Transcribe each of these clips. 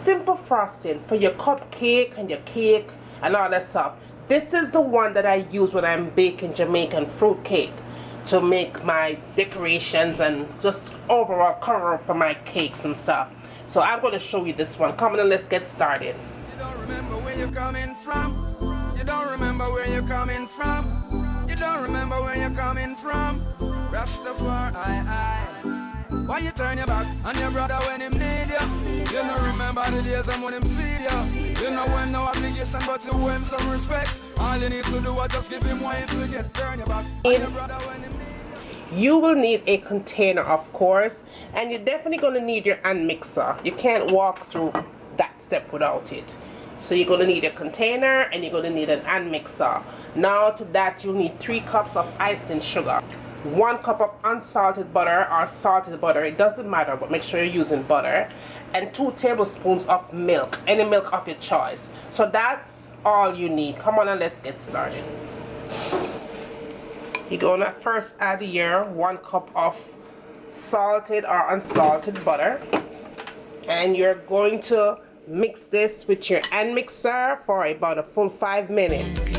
simple frosting for your cupcake and your cake and all that stuff. This is the one that I use when I'm baking Jamaican fruit cake to make my decorations and just overall cover for my cakes and stuff. So I'm going to show you this one. Come on and let's get started. You don't remember where you're coming from. You don't remember where you're coming from. You don't remember where you're coming from. Rastafari, why you turn your back on your brother when him need you? You don't remember the days and when him feed you. You know when no obligation but to owe him some respect. All you need to do is just give him wine to get turn your back on your brother when him need you. You will need a container, of course, and you're definitely going to need your hand mixer. You can't walk through that step without it. So you're going to need a container and you're going to need an hand mixer. Now to that you'll need 3 cups of icing sugar, 1 cup of unsalted butter or salted butter, it doesn't matter, but make sure you're using butter, and 2 tablespoons of milk, any milk of your choice. So that's all you need. Come on and let's get started. You're going to first add your 1 cup of salted or unsalted butter, and you're going to mix this with your hand mixer for about a full 5 minutes.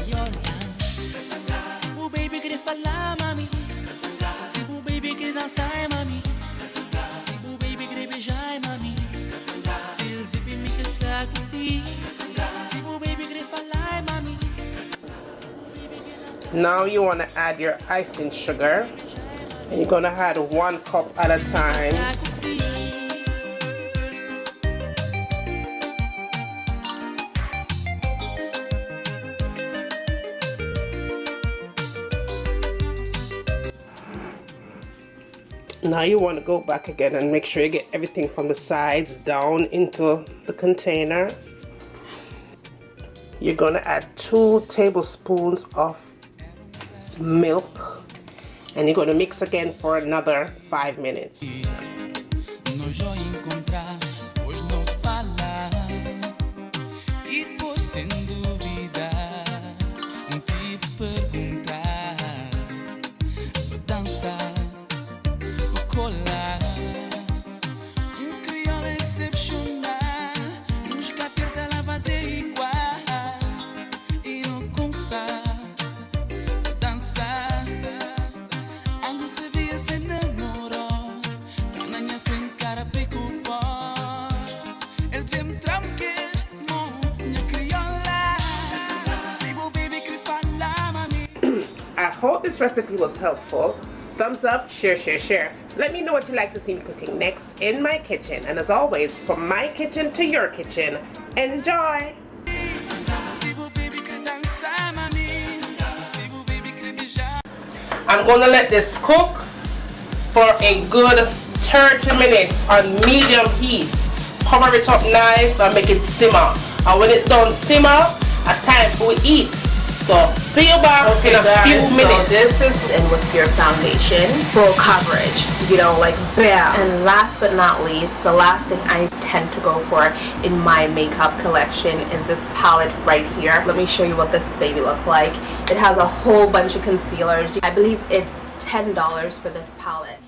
Now you want to add your icing sugar, and you're going to add 1 cup at a time. Now you want to go back again and make sure you get everything from the sides down into the container. You're going to add 2 tablespoons of milk, and you're going to mix again for another 5 minutes. I hope this recipe was helpful. Thumbs up, share, share, share. Let me know what you'd like to see me cooking next in my kitchen. And as always, from my kitchen to your kitchen, enjoy! I'm going to let this cook for a good 30 minutes on medium heat. Cover it up nice and make it simmer. And when it's done simmer, a time for we eat. So, see you back in a few minutes. So this is in with your foundation, full coverage, you know, like bam. And last but not least, the last thing I tend to go for in my makeup collection is this palette right here. Let me show you what this baby looks like. It has a whole bunch of concealers. I believe it's $10 for this palette.